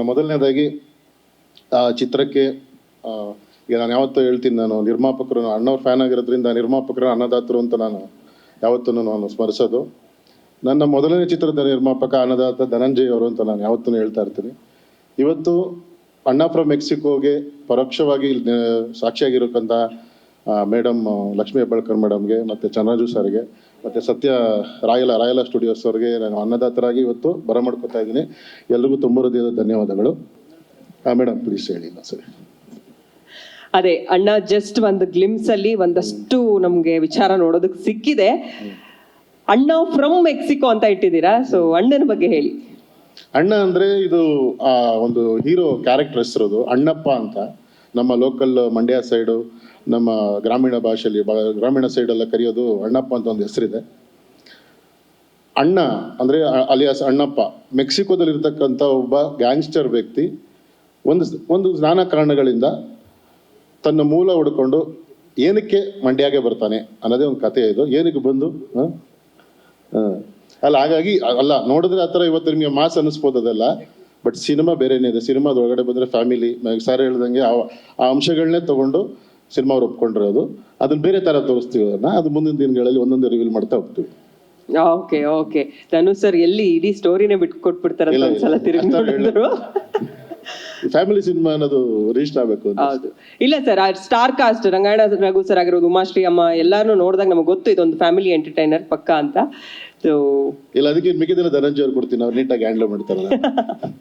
ಮೊದಲನೇದಾಗಿ ಆ ಚಿತ್ರಕ್ಕೆ ಈಗ ನಾನು ಯಾವತ್ತೂ ಹೇಳ್ತೀನಿ, ನಾನು ನಿರ್ಮಾಪಕರು ಅಣ್ಣವ್ರ ಫ್ಯಾನ್ ಆಗಿರೋದ್ರಿಂದ ನಿರ್ಮಾಪಕರು ಅನ್ನದಾತರು ಅಂತ ನಾನು ಯಾವತ್ತೂ ನಾನು ಸ್ಮರಿಸೋದು. ನನ್ನ ಮೊದಲನೇ ಚಿತ್ರದ ನಿರ್ಮಾಪಕ ಅನ್ನದಾತ ಧನಂಜಯ್ ಅವರು ಅಂತ ನಾನು ಯಾವತ್ತೂ ಹೇಳ್ತಾ ಇರ್ತೀನಿ. ಇವತ್ತು ಅಣ್ಣ ಫ್ರಮ್ ಮೆಕ್ಸಿಕೋಗೆ ಪರೋಕ್ಷವಾಗಿ ಸಾಕ್ಷಿಯಾಗಿರೋಕ್ಕಂಥ ಮೇಡಮ್ ಲಕ್ಷ್ಮೀ ಹೆಬ್ಬಾಳ್ಕರ್ ಮೇಡಮ್ಗೆ ಮತ್ತು ಚಂದ್ರರಾಜು ಸರ್ಗೆ ಮತ್ತು ಸತ್ಯ ರಾಯಲ ಸ್ಟುಡಿಯೋಸ್ ಅವ್ರಿಗೆ ನಾನು ಅನ್ನದಾತರಾಗಿ ಇವತ್ತು ಬರಮಾಡ್ಕೊತಾ ಇದ್ದೀನಿ. ಎಲ್ರಿಗೂ ತುಂಬ ಹೃದಯದ ಧನ್ಯವಾದಗಳು. ಮೇಡಮ್ ಪ್ಲೀಸ್ ಹೇಳಿ. ಸರಿ, ಅದೇ ಅಣ್ಣ ಜಸ್ಟ್ ಒಂದು ಗ್ಲಿಮ್ಸ್ ಅಲ್ಲಿ ಒಂದಷ್ಟು ನಮ್ಗೆ ವಿಚಾರ ನೋಡೋದಕ್ಕೆ ಸಿಕ್ಕಿದೆ. ಅಣ್ಣ ಫ್ರಮ್ ಮೆಕ್ಸಿಕೋ ಅಂತ ಇಟ್ಟಿದ್ದೀರಾ, ಸೊ ಅಣ್ಣನ ಬಗ್ಗೆ ಹೇಳಿ. ಅಣ್ಣ ಅಂದ್ರೆ ಇದು ಒಂದು ಹೀರೋ ಕ್ಯಾರೆಕ್ಟರ್ ಹೆಸರು ಅಣ್ಣಪ್ಪ ಅಂತ. ನಮ್ಮ ಲೋಕಲ್ ಮಂಡ್ಯ ಸೈಡು, ನಮ್ಮ ಗ್ರಾಮೀಣ ಭಾಷೆಯಲ್ಲಿ ಗ್ರಾಮೀಣ ಸೈಡೆಲ್ಲ ಕರೆಯೋದು ಅಣ್ಣಪ್ಪ ಅಂತ ಒಂದು ಹೆಸರಿದೆ. ಅಣ್ಣ ಅಂದ್ರೆ ಅಲಿಯಾಸ್ ಅಣ್ಣಪ್ಪ ಮೆಕ್ಸಿಕೋದಲ್ಲಿ ಇರ್ತಕ್ಕಂಥ ಒಬ್ಬ ಗ್ಯಾಂಗ್ಸ್ಟರ್ ವ್ಯಕ್ತಿ ಒಂದು ನಾನಾ ಕಾರಣಗಳಿಂದ ತನ್ನ ಮೂಲ ಹುಡ್ಕೊಂಡು ಏನಕ್ಕೆ ಮಂಡ್ಯಗೆ ಬರ್ತಾನೆ ಅನ್ನೋದೇ ಒಂದು ಕಥೆ ಇದು. ಏನಕ್ಕೆ ಬಂದು ಅಲ್ಲ, ಹಾಗಾಗಿ ಅಲ್ಲ ನೋಡಿದ್ರೆ ಆ ಥರ ಇವತ್ತು ನಿಮಗೆ ಮಾಸ್ ಅನ್ನಿಸ್ಬೋದು ಅದೆಲ್ಲ, ಬಟ್ ಸಿನಿಮಾ ಬೇರೆನೇ ಇದೆ. ಸಿನಿಮಾದೊಳಗಡೆ ಬಂದರೆ ಫ್ಯಾಮಿಲಿ ಸರ್ ಹೇಳ್ದಂಗೆ ಆ ಅಂಶಗಳನ್ನೇ ತಗೊಂಡು ಸಿನಿಮಾ ಅವ್ರು ಒಪ್ಕೊಂಡಿರೋದು. ಅದನ್ನ ಬೇರೆ ಥರ ತೋರಿಸ್ತೀವಿ, ಅದು ಮುಂದಿನ ದಿನಗಳಲ್ಲಿ ಒಂದೊಂದು ರಿವೀಲ್ ಮಾಡ್ತಾ ಹೋಗ್ತೀವಿ. ಓಕೆ ಓಕೆ ಧನು ಸರ್ ಎಲ್ಲಿ ಇಡೀ ಸ್ಟೋರಿನೇ ಬಿಟ್ಟು ಕೊಟ್ಬಿಡ್ತಾರೆ ಒಂದ್ಸಲ ತಿರುಗಿ ನೋಡಿದ್ರು. ಫ್ಯಾಮಿಲಿ ಸಿನಿಮಾ ಅನ್ನೋದು ರಿಜಿಸ್ಟರ್ ಆಗಬೇಕು. ಹೌದು, ಇಲ್ಲ ಸರ್, ಆ star cast Rangayana Raghu sir ಆಗಿರೋದು, ಉಮಾಶ್ರೀ ಅಮ್ಮ ಎಲ್ಲಾನು ನೋಡಿದಾಗ ನಮಗೆ ಗೊತ್ತು ಇದೊಂದು ಫ್ಯಾಮಿಲಿ ಎಂಟರ್ಟೈನರ್ ಪಕ್ಕ ಅಂತ. ಸೊ ಇಲ್ಲ, ಅದಕ್ಕೆ ಮಿಕ್ಕಿದೆಲ್ಲ ಧನಂಜಯ ಅವ್ರು ಕೊಡ್ತೀನಿ, ಅವ್ರು ನೀಟಾಗಿ ಹ್ಯಾಂಡಲ್ ಮಾಡ್ತಾರಲ್ಲ.